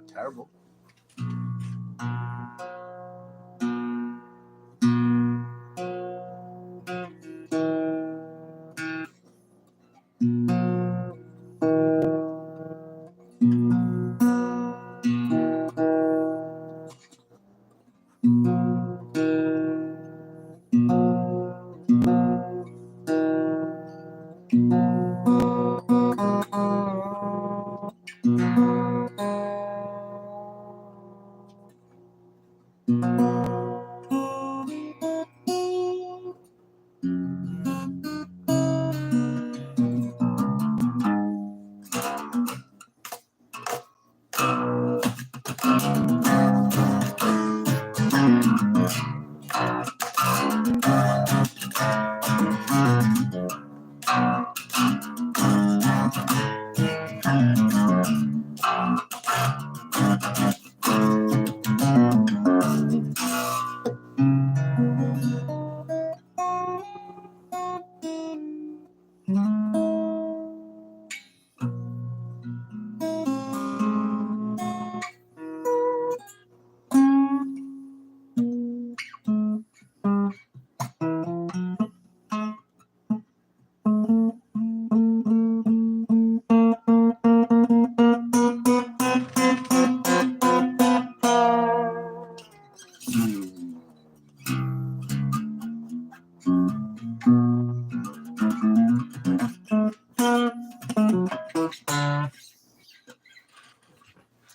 terrible.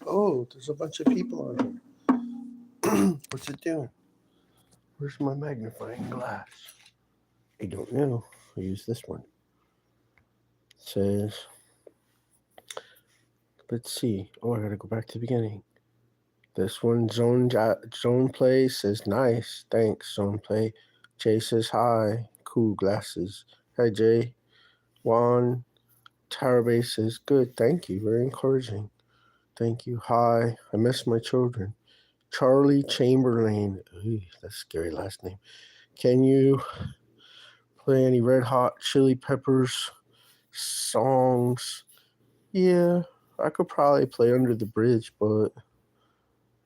Oh, there's a bunch of people on here. What's it doing? Where's my magnifying glass? I don't know. I'll use this one. It says, let's see. Oh, I gotta go back to the beginning. This one, Zone Play says, nice. Thanks, Zone Play. Jay says, hi. Cool glasses. Hi, Jay. Juan Tarabay says, good. Thank you. Very encouraging. Thank you. Hi. I miss my children. Charlie Chamberlain. Ooh, that's a scary last name. Can you play any Red Hot Chili Peppers songs? Yeah, I could probably play Under the Bridge, but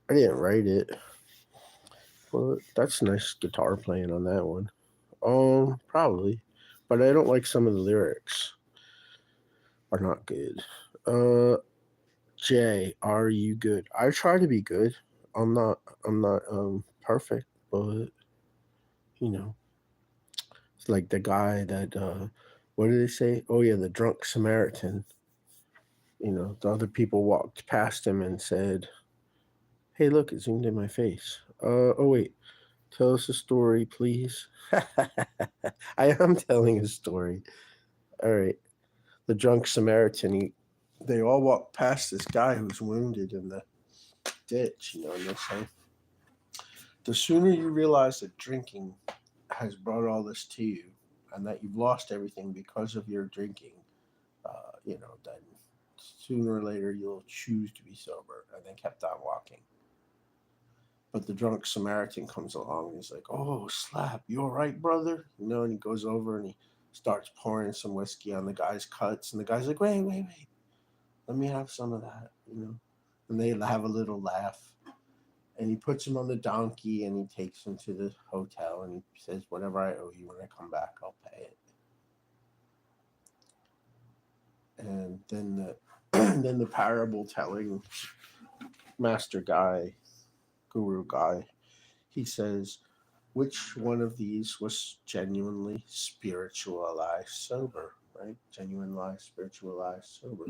I didn't write it. But that's nice guitar playing on that one. Probably. But I don't like some of the lyrics. Are not good. Jay, are you good? I try to be good. I'm not perfect, but you know. It's like the guy that what did they say? Oh yeah, the drunk Samaritan. You know, the other people walked past him and said, hey, look, it zoomed in my face. Oh wait, tell us a story, please. I am telling a story. All right. The drunk Samaritan, they all walked past this guy who's wounded in the ditch, you know, and they say, the sooner you realize that drinking has brought all this to you and that you've lost everything because of your drinking, then sooner or later you'll choose to be sober. And they kept on walking. But the drunk Samaritan comes along and he's like, oh, Slap, you all right, brother? You know, and he goes over and he starts pouring some whiskey on the guy's cuts. And the guy's like, wait. Let me have some of that, you know. And they have a little laugh. And he puts him on the donkey and he takes him to the hotel and he says, whatever I owe you when I come back, I'll pay it. And then then the parable telling master guy, guru guy, he says, which one of these was genuinely spiritualized sober, right? Genuinely spiritualized sober.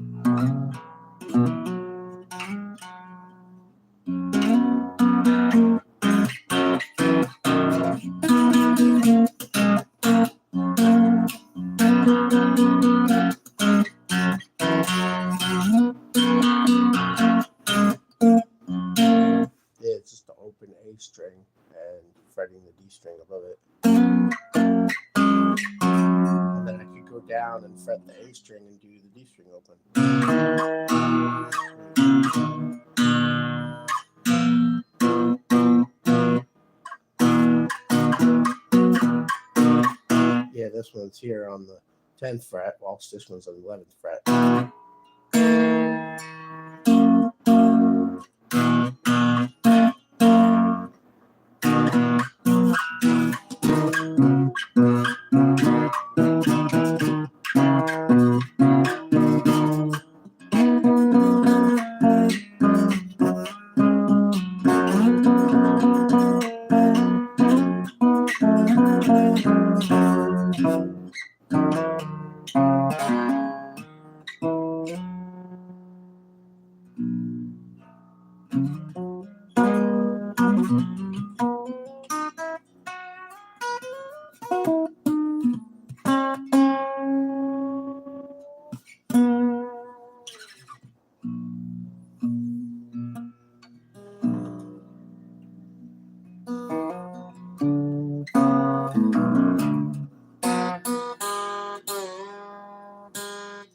Yeah, it's just the open A string and fretting the D string above it. And then I could go down and fret the A string and do the D string open. Yeah, this one's here on the 10th fret, whilst this one's on the 11th fret.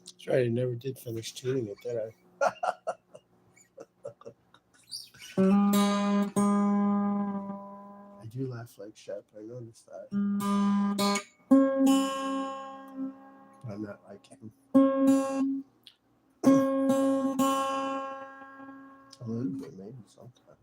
That's right. I never did finish tuning it, did I? I do laugh like Shep. I noticed that. I'm not like him. A little bit, maybe sometimes.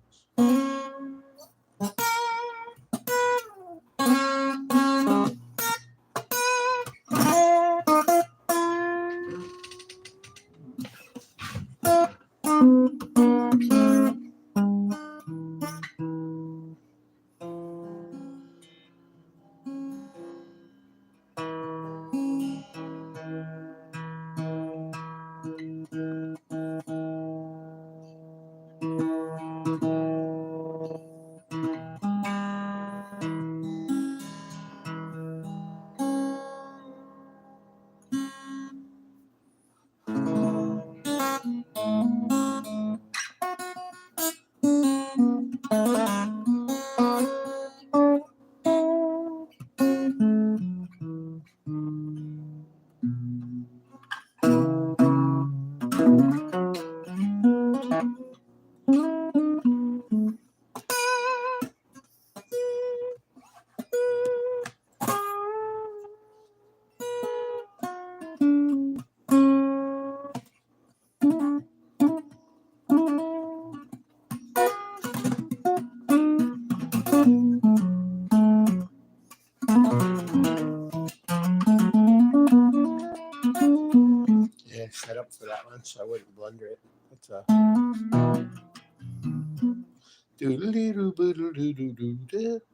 Yeah, set up for that one, so I wouldn't blunder it. It's a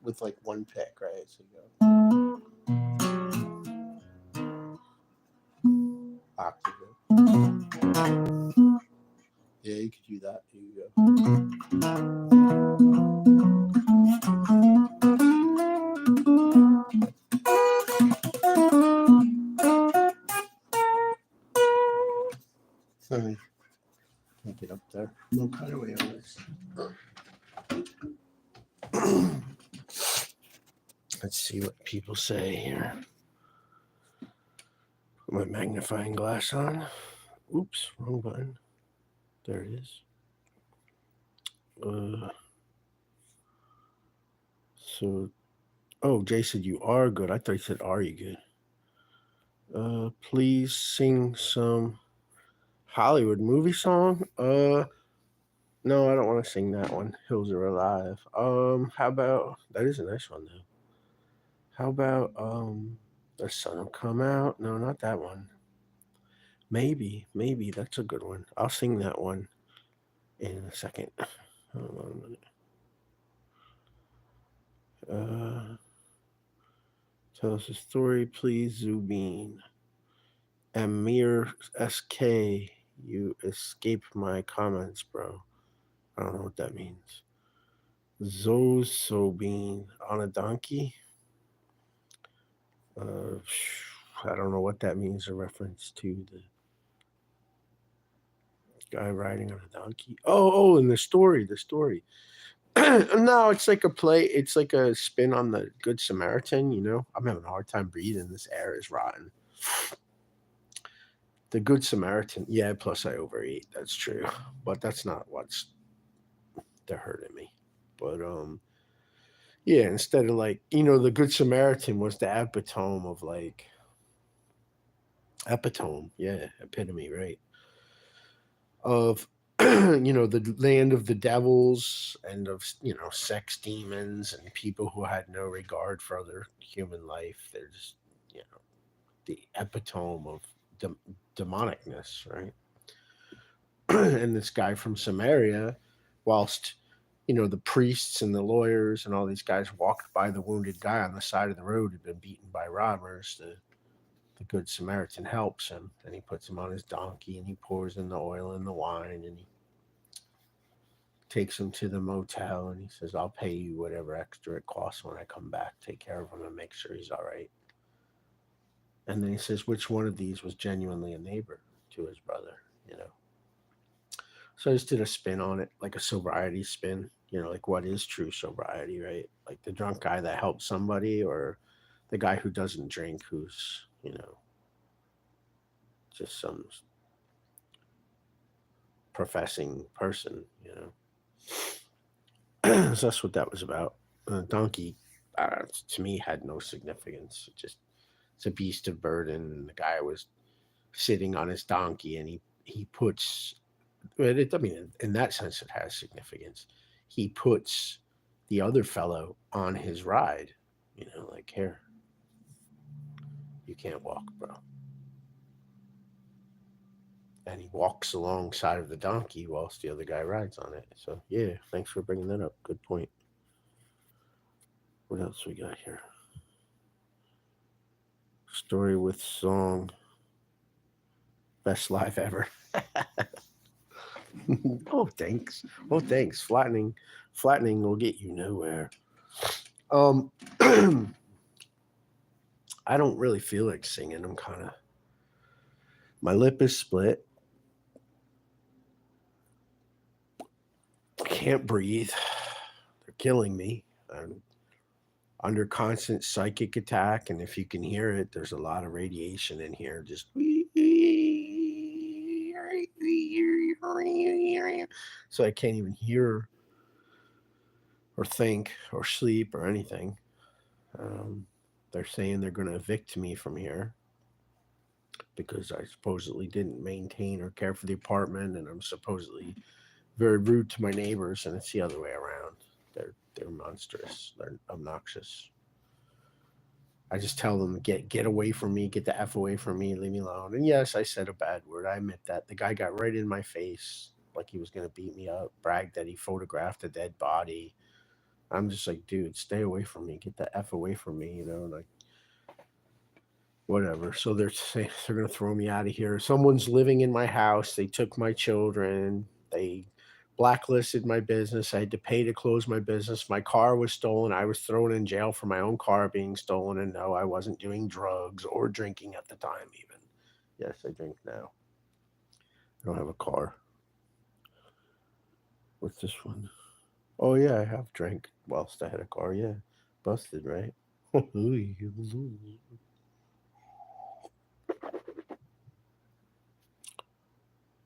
with like one pick, right? So you go octave. Yeah, you could do that. Here you go. Let me take it up there. No cutaway on this. Let's see what people say here. Put my magnifying glass on. Oops, wrong button. There it is. So, oh, Jay said you are good. I thought he said, "Are you good?" Please sing some Hollywood movie song. No, I don't want to sing that one. Hills Are Alive. How about that is a nice one though. How about The Sun Will Come Out? No, not that one. Maybe that's a good one. I'll sing that one in a second. Hold on a minute. Tell us a story, please, Zubin. Amir SK, you escaped my comments, bro. I don't know what that means. Zosobin on a donkey? I don't know what that means. A reference to the guy riding on a donkey. Oh, and the story. No, it's like a play. It's like a spin on the Good Samaritan. You know, I'm having a hard time breathing. This air is rotten. The Good Samaritan. Yeah, plus I overeat. That's true, but that's not what's they're hurting me. But yeah, instead of like the Good Samaritan was the epitome of like epitome, right? Of the land of the devils and of sex demons and people who had no regard for other human life. They're just the epitome of demonicness, right? And this guy from Samaria, whilst the priests and the lawyers and all these guys walked by the wounded guy on the side of the road who'd been beaten by robbers, the Good Samaritan helps him. Then he puts him on his donkey and he pours in the oil and the wine and he takes him to the motel, and he says, "I'll pay you whatever extra it costs when I come back. Take care of him and make sure he's all right." And then he says, "Which one of these was genuinely a neighbor to his brother?" You know. So I just did a spin on it, like a sobriety spin. Like what is true sobriety, right? Like the drunk guy that helps somebody, or the guy who doesn't drink, who's just some professing person. So that's what that was about. Donkey, to me, had no significance. It's a beast of burden. The guy was sitting on his donkey, and he puts. I mean, in that sense, it has significance. He puts the other fellow on his ride. Like, here, you can't walk, bro. And he walks alongside of the donkey whilst the other guy rides on it. So yeah, thanks for bringing that up. Good point. What else we got here? Story with song. Best live ever. Oh, thanks. Oh, thanks. Flattening will get you nowhere. Um, I don't really feel like singing. I'm kind of. My lip is split. I can't breathe. They're killing me. I'm under constant psychic attack, and if you can hear it, there's a lot of radiation in here. Just so I can't even hear or think or sleep or anything. They're saying they're going to evict me from here because I supposedly didn't maintain or care for the apartment, and I'm supposedly very rude to my neighbors, and it's the other way around. They're monstrous. They're obnoxious. I just tell them get away from me, get the f away from me, leave me alone. And yes, I said a bad word. I admit that. The guy got right in my face like he was gonna beat me up. Bragged that he photographed a dead body. I'm just like, dude, stay away from me. Get the f away from me. Like whatever. So they're saying they're gonna throw me out of here. Someone's living in my house. They took my children. They blacklisted my business. I had to pay to close my business. My car was stolen. I was thrown in jail for my own car being stolen. And no, I wasn't doing drugs or drinking at the time, even. Yes, I drink now. I don't have a car. What's this one? Oh, yeah, I have drank whilst I had a car. Yeah. Busted, right?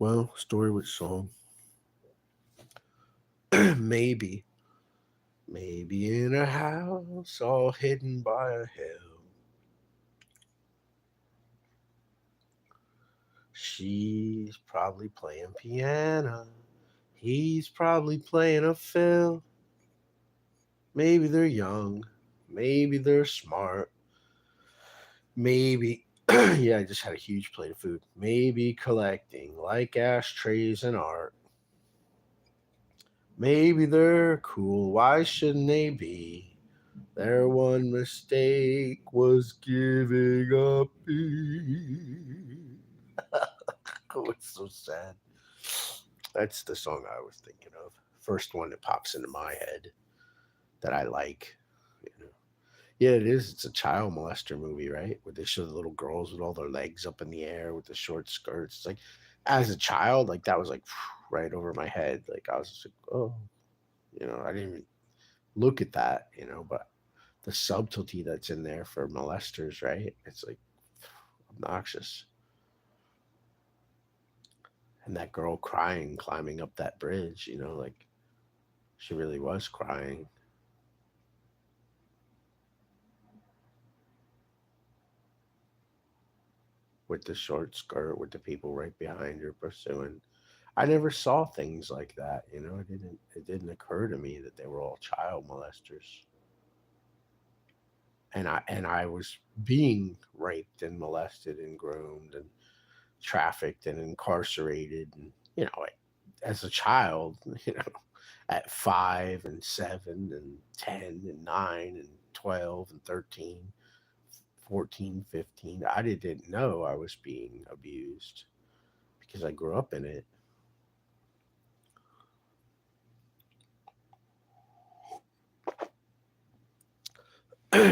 Well, story with song. Maybe. Maybe in a house all hidden by a hill. She's probably playing piano. He's probably playing a fill. Maybe they're young. Maybe they're smart. Maybe, yeah, I just had a huge plate of food. Maybe collecting like ashtrays and art. Maybe they're cool. Why shouldn't they be? Their one mistake was giving up. Oh, it's so sad. That's the song I was thinking of. First one that pops into my head that I like. You know. Yeah, it is. It's a child molester movie, right? Where they show the little girls with all their legs up in the air with the short skirts. It's like, as a child, like that was like right over my head. Like I was just like, oh, I didn't even look at that, but the subtlety that's in there for molesters, right? It's like obnoxious. And that girl crying, climbing up that bridge, like she really was crying. With the short skirt, with the people right behind her pursuing. I never saw things like that, It didn't occur to me that they were all child molesters. And I was being raped and molested and groomed and trafficked and incarcerated, and like, as a child, at 5 and 7 and 10 and 9 and 12 and 13, 14, 15, I didn't know I was being abused because I grew up in it.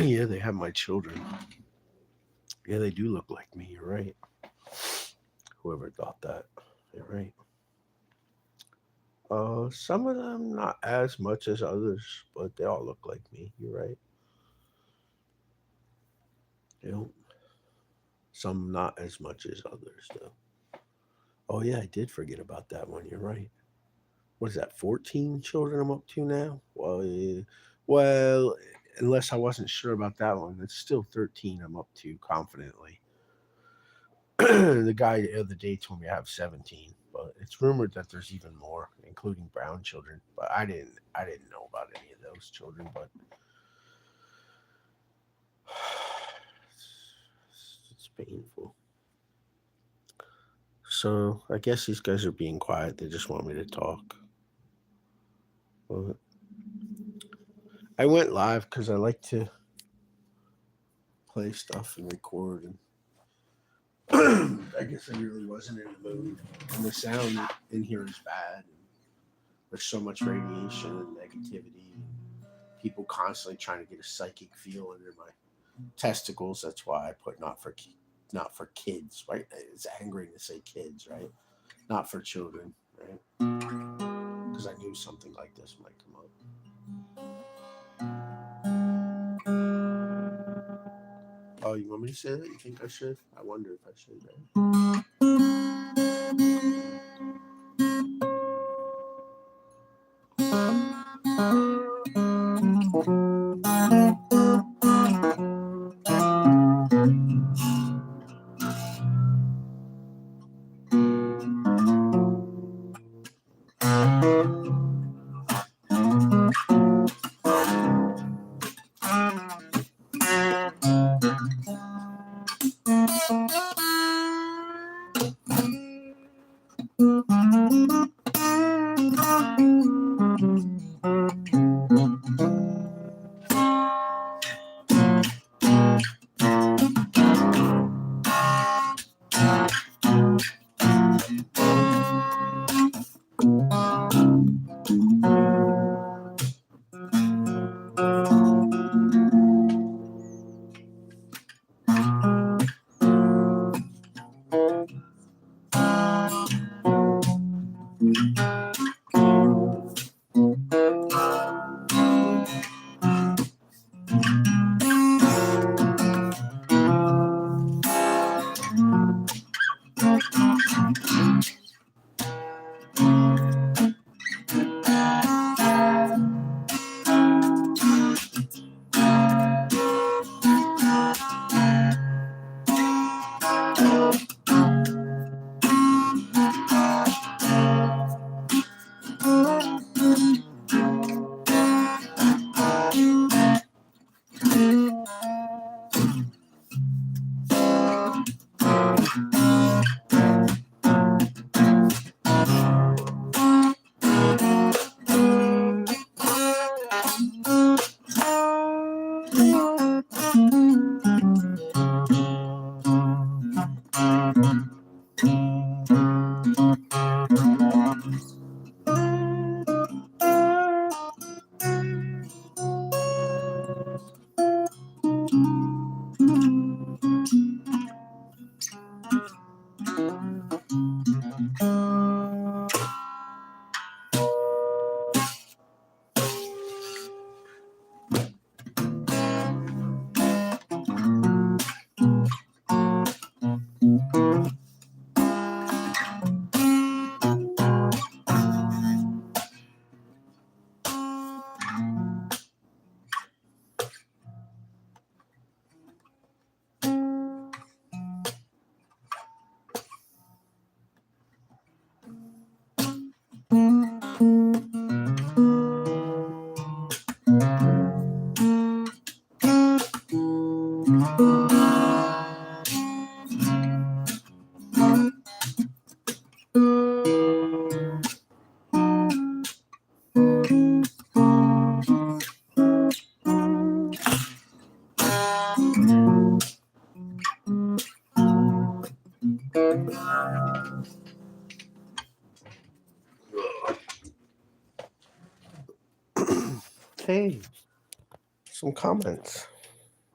Yeah, they have my children. Yeah, they do look like me. You're right. Whoever thought that. You're right. Some of them not as much as others, but they all look like me. You're right. You know, some not as much as others though. Oh yeah, I did forget about that one. You're right. What is that? 14 children I'm up to now. Well, yeah. Well, unless I wasn't sure about that one, it's still 13. I'm up to confidently. The guy the other day told me I have 17, but it's rumored that there's even more, including brown children. But I didn't know about any of those children. But it's painful. So I guess these guys are being quiet. They just want me to talk. But I went live because I like to play stuff and record, and I guess I really wasn't in the mood. And the sound in here is bad. And there's so much radiation and negativity. And people constantly trying to get a psychic feel under my testicles. That's why I put not for kids. Right? It's angering to say kids, right? Not for children, right? Because I knew something like this might come up. Oh, you want me to say that? You think I should? I wonder if I should. Hey, some comments.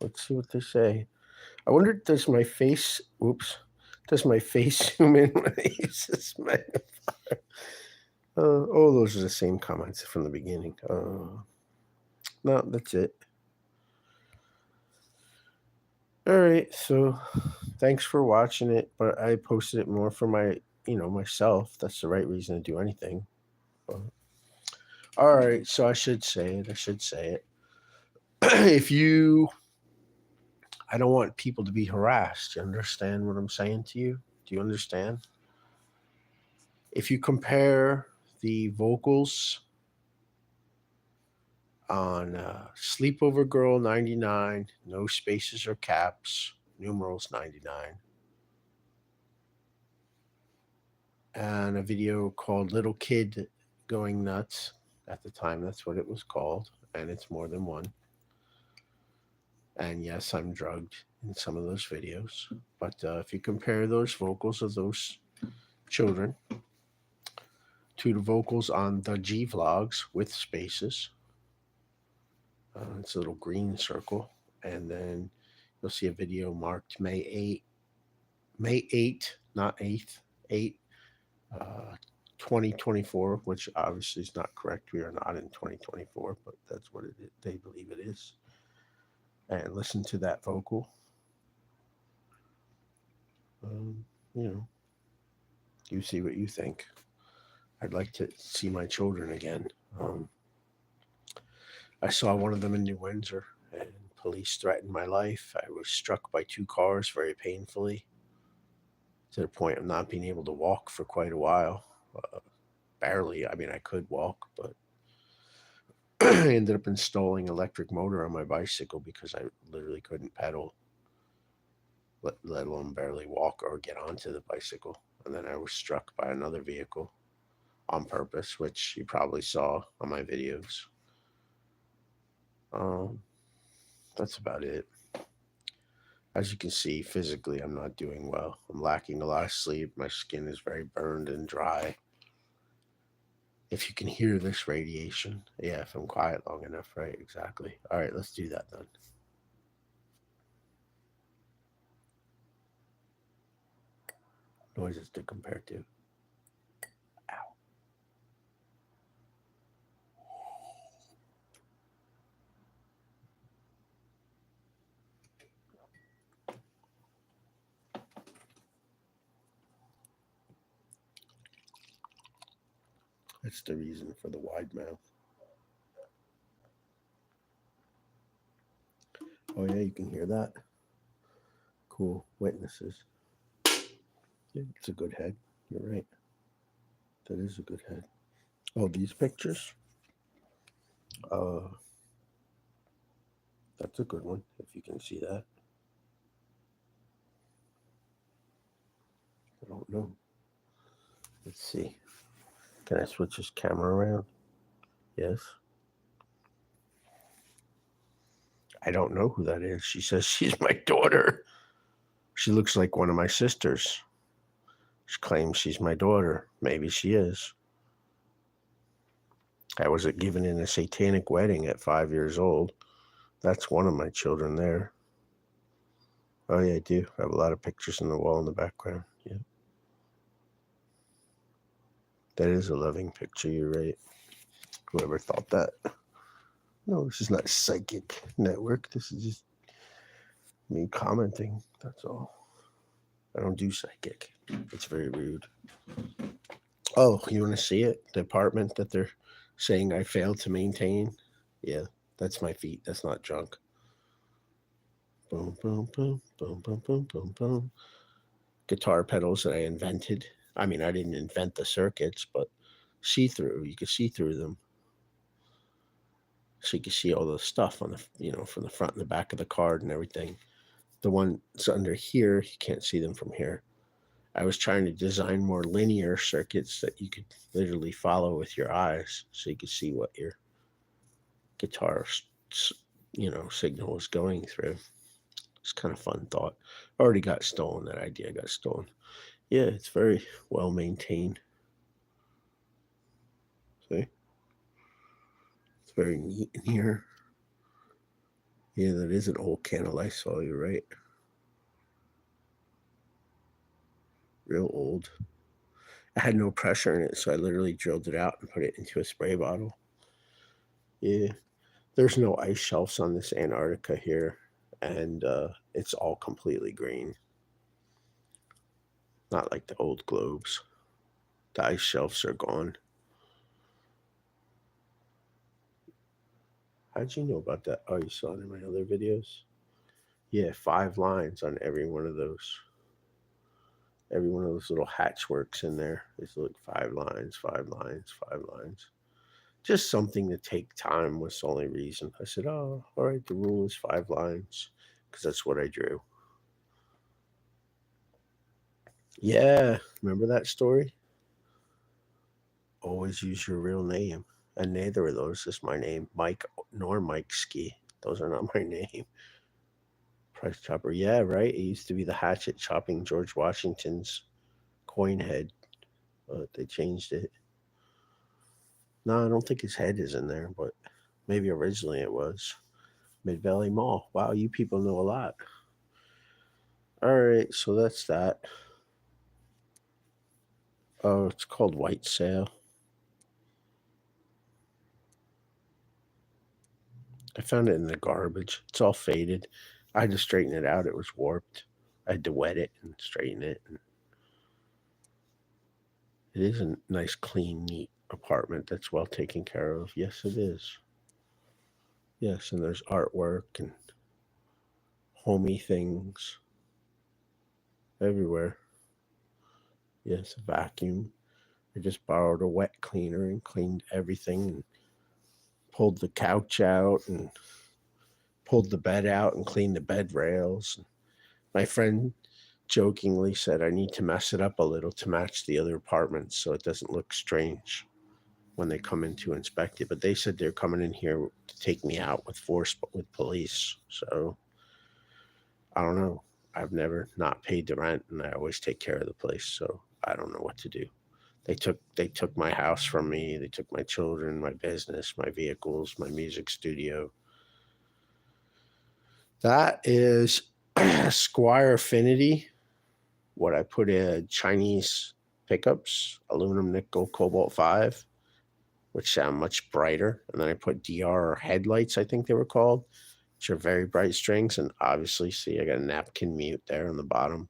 Let's see what they say. I wonder, does my face, oops, does my face zoom in when I use this magnifier? Oh, those are the same comments from the beginning. No, that's it. All right, so thanks for watching it, but I posted it more for myself. That's the right reason to do anything. But, all right, so I should say it. If you, I don't want people to be harassed. You understand what I'm saying to you? Do you understand? If you compare the vocals on Sleepover Girl 99, no spaces or caps, numerals 99, and a video called Little Kid Going Nuts. At the time, that's what it was called, and it's more than one. And yes, I'm drugged in some of those videos. But if you compare those vocals of those children to the vocals on the G Vlogs with spaces, it's a little green circle, and then you'll see a video marked May 8, not 8th, 8, 2024, which obviously is not correct. We are not in 2024, but that's what they believe it is. And listen to that vocal. You know, you see what you think. I'd like to see my children again. I saw one of them in New Windsor, and police threatened my life. I was struck by 2 cars very painfully, to the point of not being able to walk for quite a while. Barely. I mean, I could walk, but I ended up installing electric motor on my bicycle because I literally couldn't pedal, let alone barely walk or get onto the bicycle. And then I was struck by another vehicle on purpose, which you probably saw on my videos. That's about it. As you can see, physically, I'm not doing well. I'm lacking a lot of sleep. My skin is very burned and dry. If you can hear this radiation. Yeah, if I'm quiet long enough, right? Exactly. All right, let's do that then. Noises to compare to. Ow. That's the reason for the wide mouth. Oh, yeah, you can hear that. Cool. Witnesses. Yeah, it's a good head. You're right. That is a good head. Oh, these pictures? That's a good one, if you can see that. I don't know. Let's see. Can I switch this camera around? Yes. I don't know who that is. She says she's my daughter. She looks like one of my sisters. She claims she's my daughter. Maybe she is. I was given in a satanic wedding at 5 years old. That's one of my children there. Oh, yeah, I do. I have a lot of pictures on the wall in the background. Yeah. That is a loving picture. You're right. Whoever thought that. No, this is not Psychic Network. This is just me commenting. That's all. I don't do psychic. It's very rude. Oh, you want to see it? The apartment that they're saying I failed to maintain? Yeah, that's my feet. That's not drunk. Boom, boom, boom, boom, boom, boom, boom, boom. Guitar pedals that I invented. I mean, I didn't invent the circuits, but see through. You could see through them. So you can see all the stuff on the, from the front and the back of the card and everything. The ones under here, you can't see them from here. I was trying to design more linear circuits that you could literally follow with your eyes so you could see what your guitar, signal was going through. It's kind of fun thought. Already got stolen. That idea got stolen. Yeah, it's very well maintained. See? It's very neat in here. Yeah, that is an old can of Lysol. You're right. Real old. I had no pressure in it, so I literally drilled it out and put it into a spray bottle. Yeah. There's no ice shelves on this Antarctica here, and it's all completely green. Not like the old globes. The ice shelves are gone. How'd you know about that? Oh, you saw it in my other videos? Yeah, 5 lines on every one of those. Every one of those little hatchworks in there is like 5 lines, 5 lines, 5 lines. Just something to take time was the only reason. I said, oh, all right, the rule is 5 lines because that's what I drew. Yeah, remember that story? Always use your real name. And neither of those is my name, Mike nor Mike Ski. Those are not my name. Price Chopper. Yeah, right. It used to be the hatchet chopping George Washington's coin head. They changed it. No, I don't think his head is in there, but maybe originally it was. Mid Valley Mall. Wow, you people know a lot. All right, so that's that. Oh, it's called White Sail. I found it in the garbage. It's all faded. I had to straighten it out. It was warped. I had to wet it and straighten it. And it is a nice, clean, neat apartment that's well taken care of. Yes, it is. Yes, and there's artwork and homey things everywhere. Yes, a vacuum. I just borrowed a wet cleaner and cleaned everything and pulled the couch out and pulled the bed out and cleaned the bed rails. My friend jokingly said I need to mess it up a little to match the other apartments so it doesn't look strange when they come in to inspect it. But they said they're coming in here to take me out with force with police. So I don't know. I've never not paid the rent and I always take care of the place. So I don't know what to do. They took my house from me. They took my children, my business, my vehicles, my music studio. That is Squire Affinity. What I put in Chinese pickups, aluminum nickel cobalt 5, which sound much brighter. And then I put DR headlights, I think they were called, which are very bright strings. And obviously, see, I got a napkin mute there on the bottom.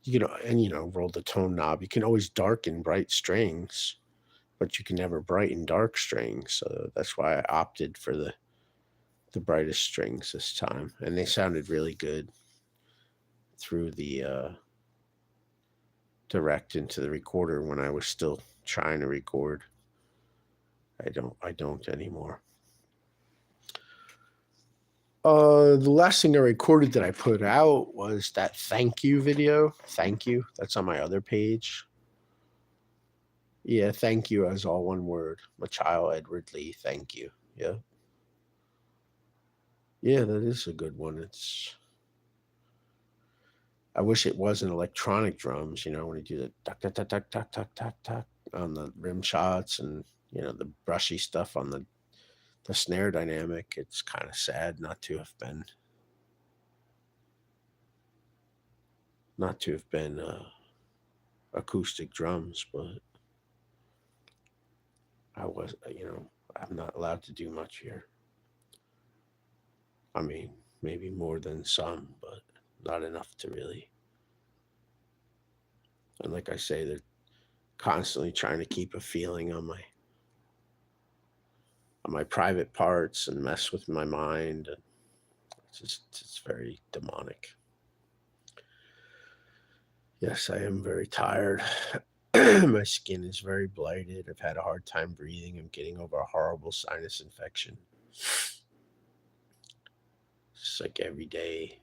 Roll the tone knob. You can always darken bright strings, but you can never brighten dark strings. So that's why I opted for the brightest strings this time. And they sounded really good through the direct into the recorder when I was still trying to record. I don't anymore. The last thing I recorded that I put out was that thank you video. Thank you. That's on my other page. Yeah, thank you as all one word. Machio Edward Lee, thank you. Yeah. Yeah, that is a good one. I wish it wasn't electronic drums, when you do the tuck tuck tuck tuck tuck tuck tuck tuck on the rim shots and the brushy stuff on the snare dynamic. It's kind of sad not to have been acoustic drums, but I'm not allowed to do much here. I mean, maybe more than some, but not enough to really. And like I say, they're constantly trying to keep a feeling on my private parts and mess with my mind. And it's very demonic. Yes, I am very tired. My skin is very blighted. I've had a hard time breathing. I'm getting over a horrible sinus infection. Just like every day,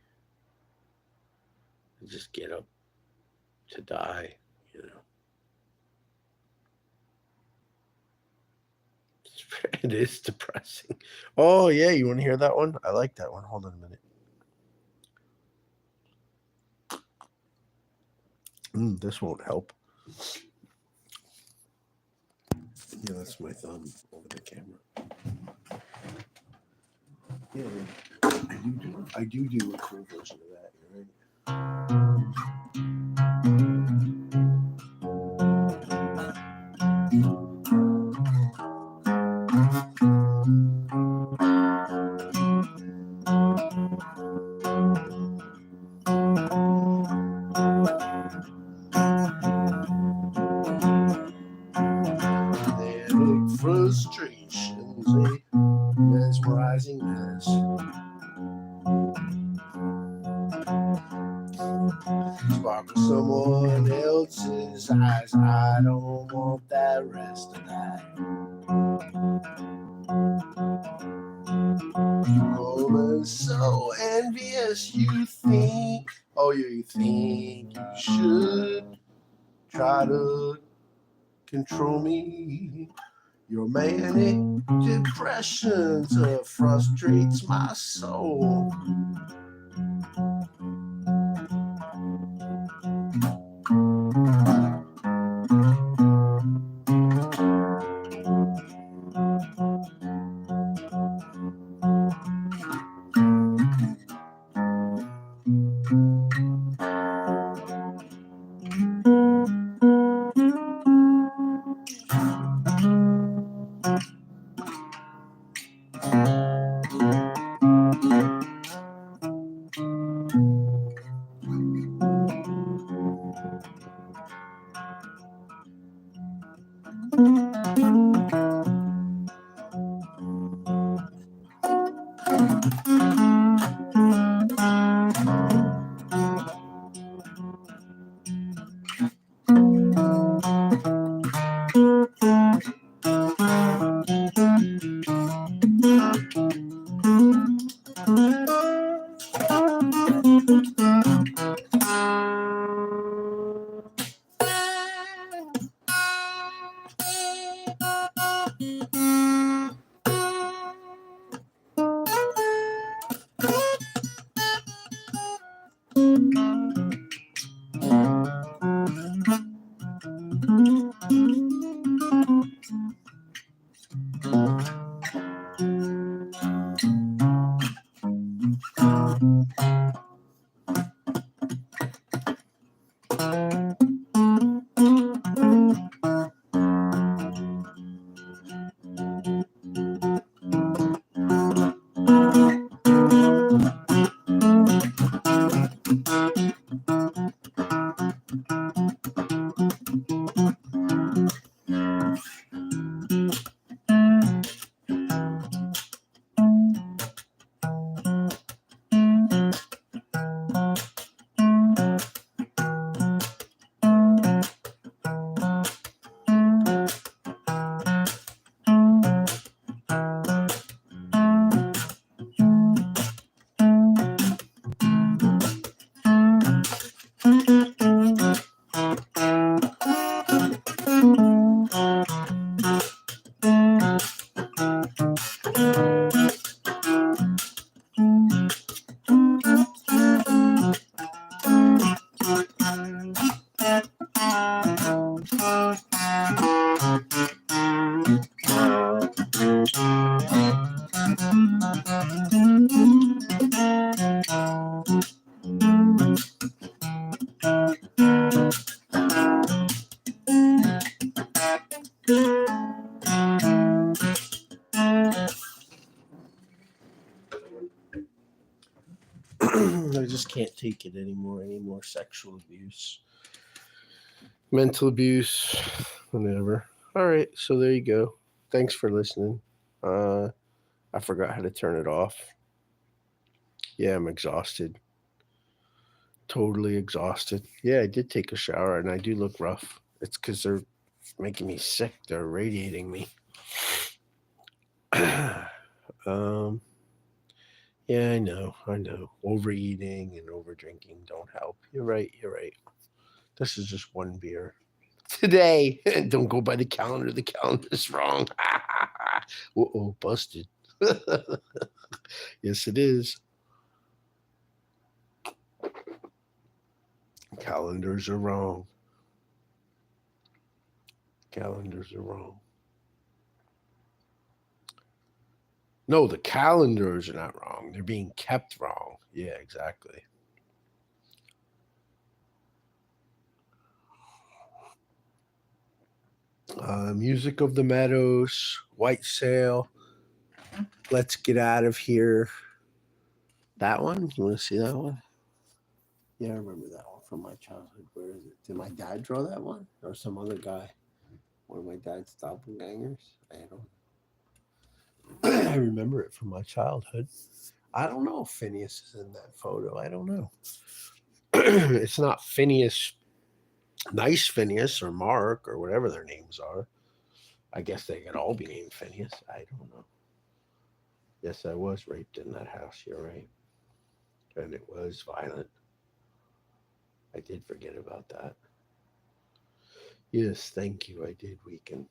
I just get up to die, you know. It is depressing. Oh, yeah, you want to hear that one? I like that one. Hold on a minute. This won't help. Yeah, that's my thumb over the camera. Yeah, I do a cool version of that. You're right. Manic frustrations, a mesmerizing mess. Sparkle someone else's eyes. I don't want that rest of that. Woman so envious, you think, oh, you think you should try to control me. Your manic depressions frustrates my soul. I just can't take it anymore. Any more sexual abuse, mental abuse, whatever. All right, so there you go. Thanks for listening. I forgot how to turn it off. Yeah, I'm exhausted. Totally exhausted. Yeah, I did take a shower and I do look rough. It's because they're making me sick. They're radiating me. um, yeah, I know. I know. Overeating and over drinking don't help. You're right. You're right. This is just one beer today. Don't go by the calendar. The calendar's wrong. Uh-oh, busted. Yes, it is. Calendars are wrong. Calendars are wrong. No, the calendars are not wrong. They're being kept wrong. Yeah, exactly. Music of the Meadows, White Sail, Let's Get Out of Here. That one? You want to see that one? Yeah, I remember that one from my childhood. Where is it? Did my dad draw that one? Or some other guy? One of my dad's doppelgangers? I don't I remember it from my childhood. I don't know if Phineas is in that photo. I don't know. It's not Phineas, nice Phineas or Mark or whatever their names are. I guess they could all be named Phineas. I don't know. Yes, I was raped in that house. You're right. And it was violent. I did forget about that. Yes, thank you. I did weaken.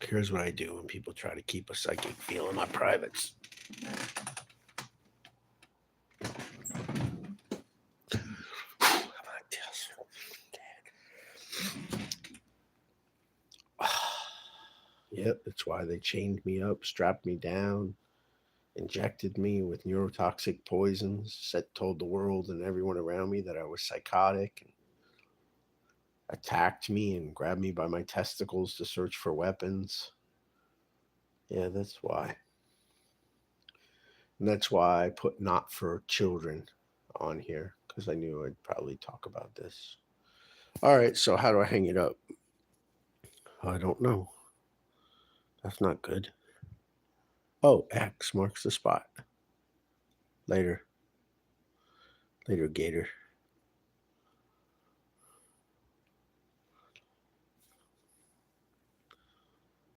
Here's what I do when people try to keep a psychic feel in my privates. Yep, that's why they chained me up, strapped me down, injected me with neurotoxic poisons, told the world and everyone around me that I was psychotic, and attacked me and grabbed me by my testicles to search for weapons. Yeah, that's why. And that's why I put not for children on here, because I knew I'd probably talk about this. All right, so how do I hang it up? I don't know. That's not good. Oh, X marks the spot. Later. Later, Gator.